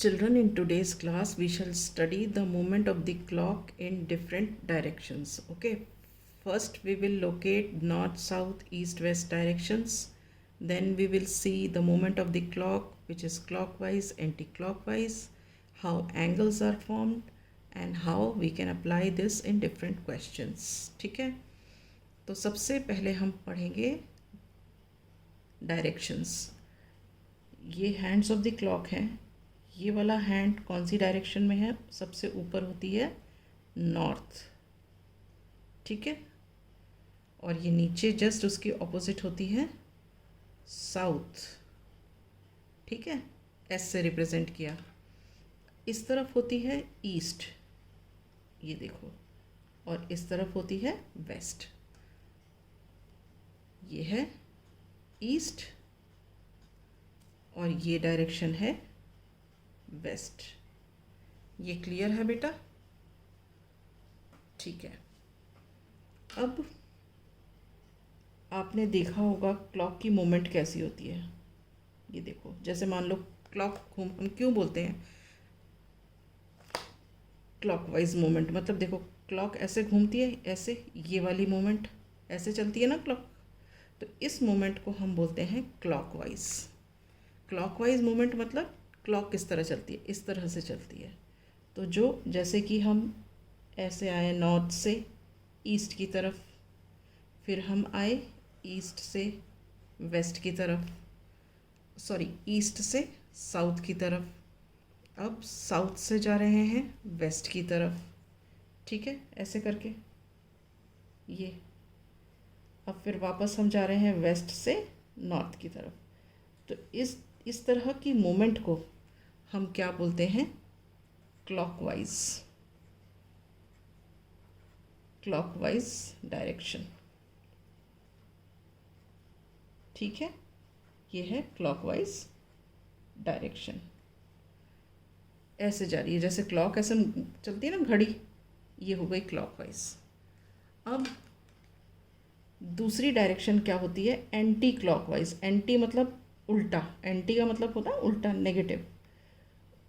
Children, in today's class, we shall study the movement of the clock in different directions. Okay, first we will locate north, south, east, west directions. Then we will see the movement of the clock, which is clockwise, anti-clockwise, how angles are formed, and how we can apply this in different questions. ठीक है, तो सबसे पहले हम पढ़ेंगे directions. ये hands of the clock हैं. ये वाला हैंड कौन सी डायरेक्शन में है? सबसे ऊपर होती है नॉर्थ. ठीक है, और ये नीचे जस्ट उसकी ऑपोजिट होती है साउथ. ठीक है, एस से रिप्रेजेंट किया. इस तरफ होती है ईस्ट, ये देखो, और इस तरफ होती है वेस्ट. ये है ईस्ट और ये डायरेक्शन है वेस्ट. ये क्लियर है बेटा? ठीक है. अब आपने देखा होगा क्लॉक की मूवमेंट कैसी होती है. ये देखो, जैसे मान लो क्लॉक हम क्यों बोलते हैं क्लॉकवाइज मूवमेंट? मतलब देखो, क्लॉक ऐसे घूमती है, ऐसे, ये वाली मूवमेंट ऐसे चलती है ना क्लॉक, तो इस मूवमेंट को हम बोलते हैं क्लॉकवाइज. क्लॉकवाइज मूवमेंट मतलब क्लॉक किस तरह चलती है? इस तरह से चलती है. तो जो जैसे कि हम ऐसे आए नॉर्थ से ईस्ट की तरफ, फिर हम आए ईस्ट से वेस्ट की तरफ, सॉरी ईस्ट से साउथ की तरफ, अब साउथ से जा रहे हैं वेस्ट की तरफ. ठीक है, ऐसे करके ये. अब फिर वापस हम जा रहे हैं वेस्ट से नॉर्थ की तरफ. तो इस तरह की मूवमेंट को हम क्या बोलते हैं? क्लॉकवाइज. Clockwise direction. ठीक है, ये है क्लॉकवाइज डायरेक्शन. ऐसे जा रही है, जैसे क्लॉक ऐसे चलती है ना घड़ी, ये हो गई क्लॉकवाइज. अब दूसरी डायरेक्शन क्या होती है? Anti clockwise. एंटी मतलब उल्टा. एंटी का मतलब होता है उल्टा, नेगेटिव,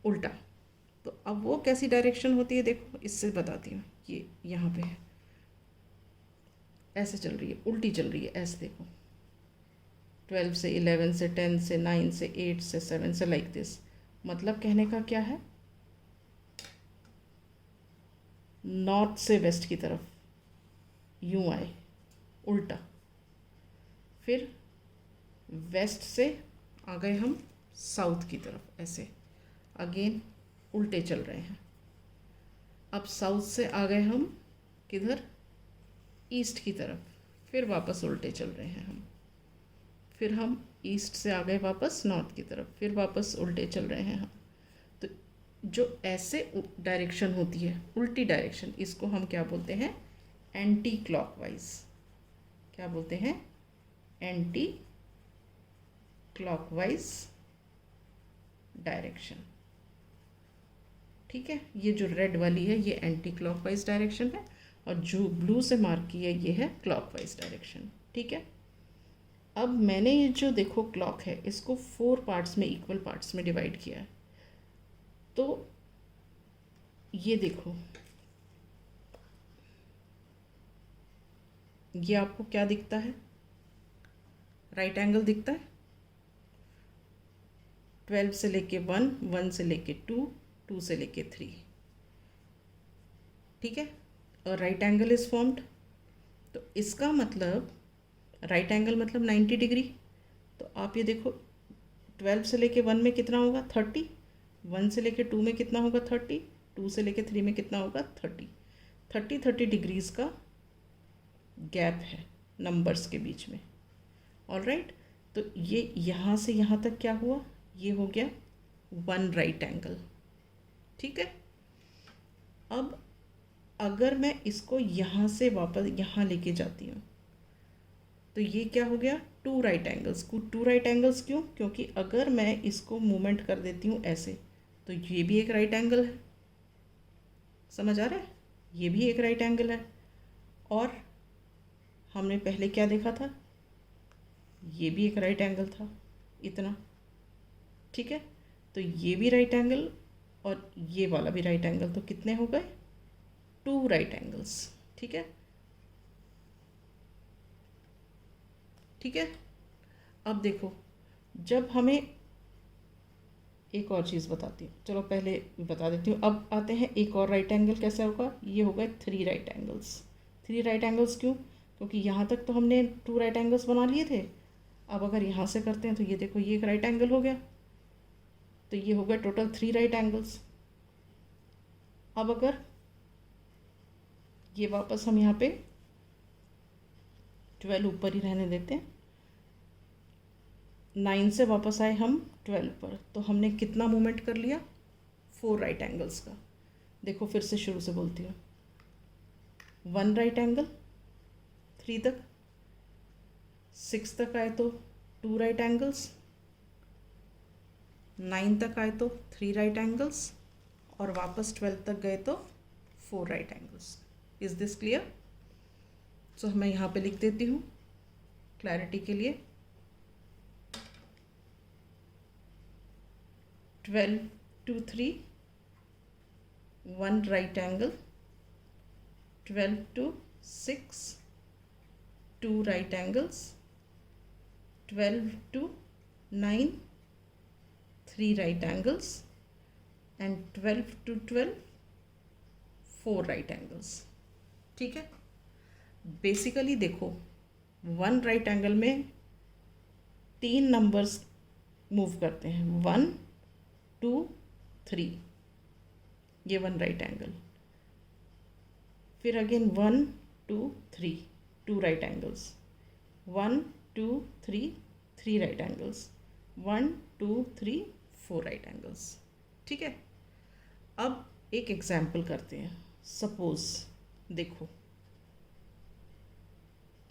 उल्टा. तो अब वो कैसी डायरेक्शन होती है? देखो, इससे बताती हूँ. ये यहाँ पे है, ऐसे चल रही है, उल्टी चल रही है. ऐसे देखो, 12 से 11 से 10 से 9 से 8 से 7 से, लाइक दिस. मतलब कहने का क्या है? नॉर्थ से वेस्ट की तरफ यूँ आए, उल्टा. फिर वेस्ट से आ गए हम साउथ की तरफ, ऐसे अगेन उल्टे चल रहे हैं. अब साउथ से आ गए हम किधर? ईस्ट की तरफ, फिर वापस उल्टे चल रहे हैं हम. फिर हम ईस्ट से आ गए वापस नॉर्थ की तरफ, फिर वापस उल्टे चल रहे हैं हम. तो जो ऐसे डायरेक्शन होती है, उल्टी डायरेक्शन, इसको हम क्या बोलते हैं? Anti clockwise. क्या बोलते हैं? Anti clockwise direction. ठीक है, ये जो रेड वाली है ये एंटी क्लॉकवाइज डायरेक्शन है, और जो ब्लू से मार्क की है ये है क्लॉकवाइज डायरेक्शन. ठीक है. अब मैंने ये जो देखो क्लॉक है, इसको 4 पार्ट्स में, इक्वल पार्ट्स में डिवाइड किया है. तो ये देखो, ये आपको क्या दिखता है? राइट एंगल दिखता है. 12 से लेके 1, 1 से लेके 2, 2 से लेके 3. ठीक है, और राइट एंगल इज फॉर्म्ड. तो इसका मतलब राइट एंगल मतलब 90 डिग्री. तो आप ये देखो, 12 से लेके 1 में कितना होगा? 30. 1 से लेके 2 में कितना होगा? 30. 2 से लेके 3 में कितना होगा? 30. 30 डिग्रीज का गैप है नंबर्स के बीच में. ऑलराइट. तो ये यहाँ से यहाँ तक क्या हुआ? ये हो गया 1 राइट एंगल. ठीक है. अब अगर मैं इसको यहाँ से वापस यहाँ लेके जाती हूँ, तो ये क्या हो गया? 2 राइट एंगल्स. 2 राइट एंगल्स क्यों? क्योंकि अगर मैं इसको मूवमेंट कर देती हूँ ऐसे, तो ये भी एक राइट एंगल है. समझ आ रहा है? ये भी एक राइट एंगल है. और हमने पहले क्या देखा था? ये भी एक राइट एंगल था, इतना. ठीक है, तो ये भी राइट एंगल और ये वाला भी राइट एंगल, तो कितने हो गए? 2 राइट एंगल्स। ठीक है, ठीक है। अब देखो, जब हमें एक और चीज़ बताती हूँ, चलो पहले बता देती हूँ। अब आते हैं एक और राइट एंगल कैसे होगा। ये हो गए 3 राइट एंगल्स। 3 राइट एंगल्स क्यों? क्योंकि यहाँ तक तो हमने 2 राइट एंगल्स बना लिए थे। अब अगर यहाँ से करते हैं तो ये देखो, ये एक राइट एंगल हो गया, तो ये हो गया टोटल 3 राइट एंगल्स। अब अगर ये वापस हम यहाँ पे 12 ऊपर ही रहने देते हैं, 9 से वापस आए हम 12 पर, तो हमने कितना मूवमेंट कर लिया? 4 राइट एंगल्स का। देखो फिर से शुरू से बोलती हूँ। 1 राइट एंगल 3 तक, 6 तक आए तो 2 राइट एंगल्स, 9 तक आए तो 3 राइट एंगल्स, और वापस 12 तक गए तो 4 right angles. Is this clear? So मैं यहाँ पे लिख देती हूँ क्लैरिटी के लिए। 12 to 3, 1 right angle, 12 to 6, 2 right angles, 12 to 9, 3 right angles, and 12 to 12, 4 right angles। ठीक है, बेसिकली देखो 1 राइट एंगल में 3 नंबर्स मूव करते हैं, 1 2 3, ये 1 राइट एंगल। फिर again 1 2 3, 2 right angles, 1 2 3, 3 right angles, 1 2 3, 4 right angles. ठीक है, अब एक एग्जाम्पल करते हैं। सपोज देखो,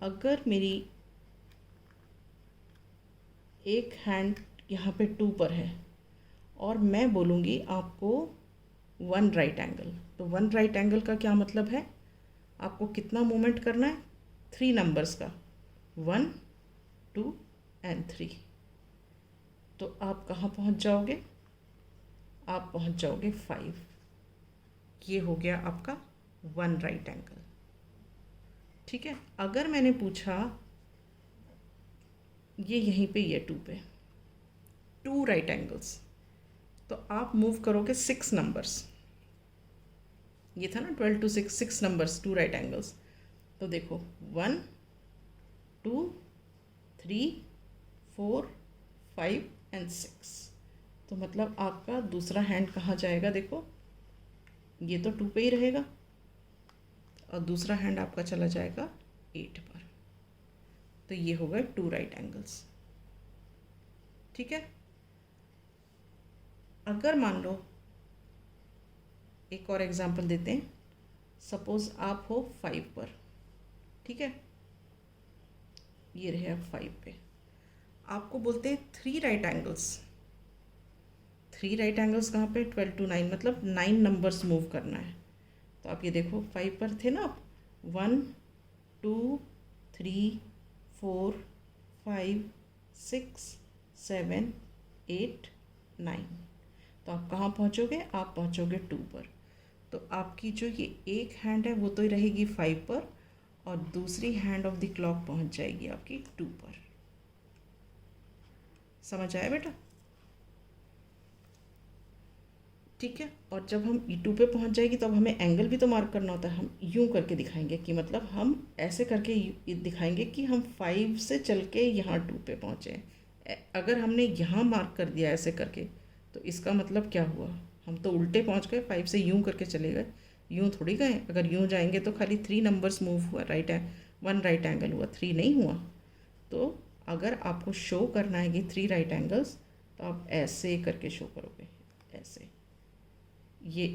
अगर मेरी एक हैंड यहाँ पे 2 पर है और मैं बोलूँगी आपको 1 राइट एंगल, तो 1 राइट एंगल का क्या मतलब है? आपको कितना मूवमेंट करना है? 3 नंबर्स का, 1 2 and 3। तो आप कहाँ पहुँच जाओगे? आप पहुँच जाओगे 5। ये हो गया आपका 1 राइट एंगल। ठीक है, अगर मैंने पूछा ये यहीं पे, ये 2 पे 2 राइट एंगल्स, तो आप मूव करोगे 6 नंबर्स। ये था ना 12 to 6, 6 नंबर्स, 2 राइट एंगल्स। तो देखो 1 2 3 4 5 and 6। तो मतलब आपका दूसरा हैंड कहाँ जाएगा? देखो ये तो 2 पे ही रहेगा और दूसरा हैंड आपका चला जाएगा 8 पर। तो ये हो गए 2 राइट एंगल्स। ठीक है, अगर मान लो एक और एग्जांपल देते हैं। सपोज आप हो 5 पर, ठीक है, ये रहे आप 5 पे। आपको बोलते हैं 3 राइट एंगल्स। 3 राइट एंगल्स कहाँ पे? 12 to 9, मतलब 9 नंबर्स मूव करना है। तो आप ये देखो 5 पर थे ना आप, 1 2 3 4 5 6 7 8 9। तो आप कहाँ पहुँचोगे? आप पहुँचोगे 2 पर। तो आपकी जो ये एक हैंड है वो तो रहेगी 5 पर और दूसरी हैंड ऑफ द क्लॉक पहुँच जाएगी आपकी 2 पर। समझ आया बेटा? ठीक है, और जब हम E2 पे पहुंच जाएगी तो अब हमें एंगल भी तो मार्क करना होता है। हम यूं करके दिखाएंगे कि मतलब हम ऐसे करके दिखाएंगे कि हम 5 से चल के यहाँ 2 पे पहुँचे। अगर हमने यहाँ मार्क कर दिया ऐसे करके तो इसका मतलब क्या हुआ? हम तो उल्टे पहुँच गए, 5 से यूं करके चले गए, यूं थोड़ी गए। अगर यूं जाएंगे तो खाली 3 नंबर्स मूव हुआ, 1 राइट एंगल हुआ, 3 नहीं हुआ। तो अगर आपको शो करना है कि 3 राइट एंगल्स, तो आप ऐसे करके शो करोगे, ऐसे ये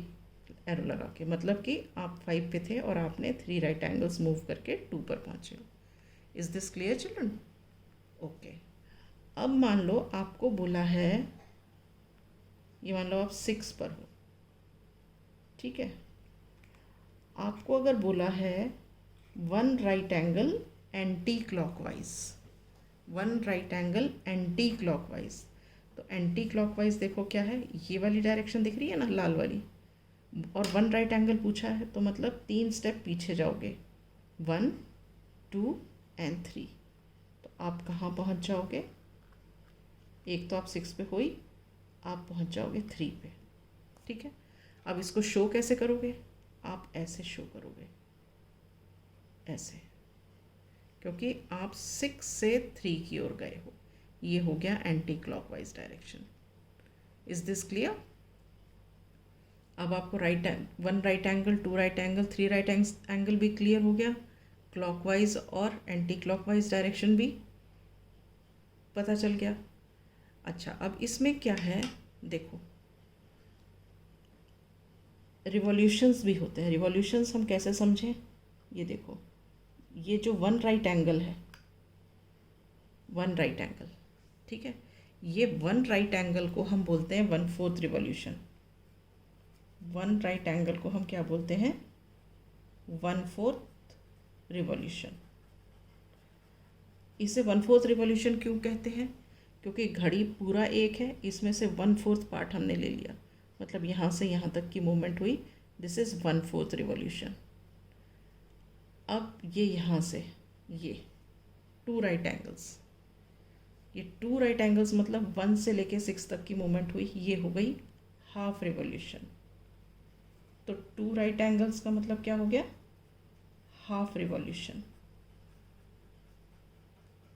एरो लगा के, मतलब कि आप 5 पे थे और आपने 3 राइट एंगल्स मूव करके 2 पर पहुँचे हो। Is this clear children? Okay, अब मान लो आपको बोला है, ये मान लो आप 6 पर हो, ठीक है, आपको अगर बोला है 1 right angle anti clockwise, 1 right angle anti clockwise, तो एंटी क्लॉकवाइज देखो क्या है, ये वाली डायरेक्शन दिख रही है ना, लाल वाली, और 1 राइट एंगल पूछा है तो मतलब 3 स्टेप पीछे जाओगे, 1 2 एंड 3। तो आप कहाँ पहुँच जाओगे, एक तो आप 6 पे हो ही, आप पहुँच जाओगे 3 पे। ठीक है, अब इसको शो कैसे करोगे, आप ऐसे शो करोगे, ऐसे, क्योंकि आप 6 से 3 की ओर गए हो। ये हो गया anti clockwise direction. Is this clear? अब आपको 1 right angle, 2 right angle, 3 right angle भी क्लियर हो गया, क्लॉकवाइज और एंटी क्लॉकवाइज डायरेक्शन भी पता चल गया। अच्छा, अब इसमें क्या है देखो, रिवॉल्यूशंस भी होते हैं। रिवॉल्यूशंस हम कैसे समझें, ये देखो, ये जो 1 राइट एंगल है, 1 राइट एंगल, ठीक है, ये 1 राइट एंगल को हम बोलते हैं 1/4 रिवॉल्यूशन। 1 राइट एंगल को हम क्या बोलते हैं, 1/4 रिवॉल्यूशन। इसे 1/4 रिवॉल्यूशन क्यों कहते हैं, क्योंकि घड़ी पूरा एक है, इसमें से 1/4 पार्ट हमने ले लिया, मतलब यहाँ से यहाँ तक की मूवमेंट हुई, दिस इज़ 1/4 रिवॉल्यूशन। अब ये यहाँ से ये 2 राइट एंगल्स, ये 2 राइट एंगल्स मतलब 1 से लेके 6 तक की मूवमेंट हुई, ये हो गई हाफ रिवॉल्यूशन। तो 2 राइट एंगल्स का मतलब क्या हो गया, हाफ रिवॉल्यूशन।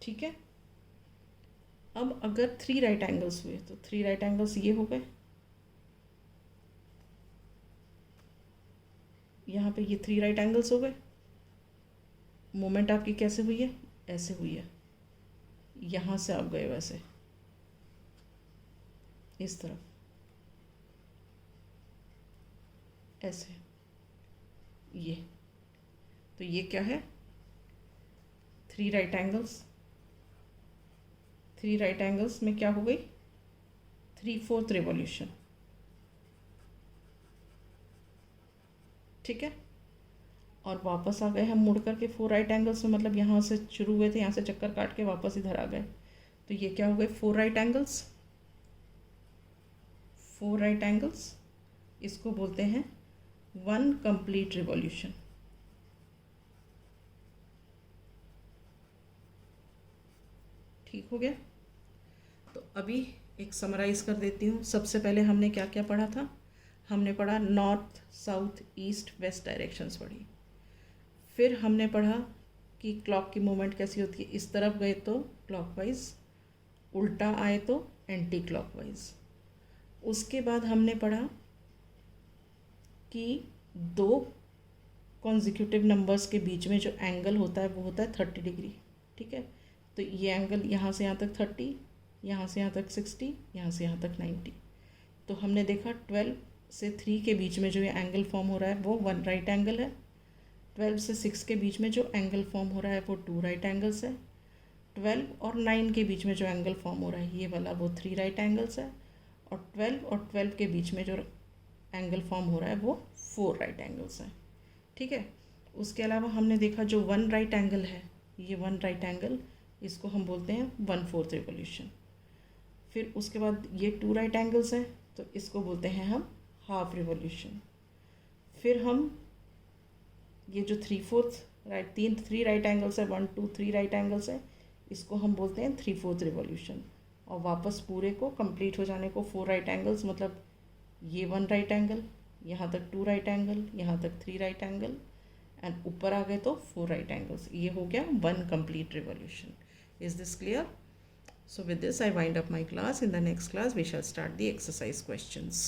ठीक है, अब अगर 3 राइट एंगल्स हुए तो 3 राइट एंगल्स ये हो गए, यहाँ पे ये 3 राइट एंगल्स हो गए। मूवमेंट आपकी कैसे हुई है, ऐसे हुई है, यहाँ से आप गए वैसे इस तरफ, ऐसे, ये, तो ये क्या है, 3 राइट एंगल्स। 3 राइट एंगल्स में क्या हो गई, 3/4 रिवॉल्यूशन। ठीक है, और वापस आ गए हम मुड़ करके 4 राइट एंगल्स में, मतलब यहाँ से शुरू हुए थे, यहाँ से चक्कर काट के वापस इधर आ गए, तो ये क्या हो गए, 4 राइट एंगल्स। 4 राइट एंगल्स, इसको बोलते हैं 1 कंप्लीट रिवॉल्यूशन। ठीक हो गया, तो अभी एक समराइज़ कर देती हूँ। सबसे पहले हमने क्या क्या पढ़ा था, हमने पढ़ा north south east west directions पढ़ी, फिर हमने पढ़ा कि क्लॉक की मूवमेंट कैसी होती है, इस तरफ गए तो क्लॉकवाइज, उल्टा आए तो एंटी क्लॉकवाइज। उसके बाद हमने पढ़ा कि 2 कॉन्जिक्यूटिव नंबर्स के बीच में जो एंगल होता है वो होता है 30 डिग्री। ठीक है, तो ये एंगल यहाँ से यहाँ तक 30, यहाँ से यहाँ तक 60, यहाँ से यहाँ तक 90। तो हमने देखा 12 से 3 के बीच में जो ये एंगल फॉर्म हो रहा है वो 1 राइट एंगल है, 12 से 6 के बीच में जो एंगल फॉर्म हो रहा है वो 2 राइट एंगल्स है, 12 और 9 के बीच में जो एंगल फॉर्म हो रहा है ये वाला वो 3 राइट एंगल्स है, और 12 और 12 के बीच में जो एंगल फॉर्म हो रहा है वो 4 राइट एंगल्स हैं। ठीक है, उसके अलावा हमने देखा जो 1 राइट एंगल है, ये 1 राइट एंगल, इसको हम बोलते हैं 1/4 रिवॉल्यूशन। फिर उसके बाद ये 2 राइट एंगल्स हैं, तो इसको बोलते हैं हम हाफ रिवॉल्यूशन। फिर हम ये जो 3/4 राइट 3 राइट एंगल्स है, 1 2 3 राइट एंगल्स है, इसको हम बोलते हैं 3/4 रिवॉल्यूशन। और वापस पूरे को कंप्लीट हो जाने को 4 राइट एंगल्स, मतलब ये 1 राइट एंगल, यहाँ तक 2 राइट एंगल, यहाँ तक 3 राइट एंगल, एंड ऊपर आ गए तो 4 राइट एंगल्स। ये हो गया 1 complete revolution. Is this clear? So with this I wind up my class. In the next class we shall start the exercise questions.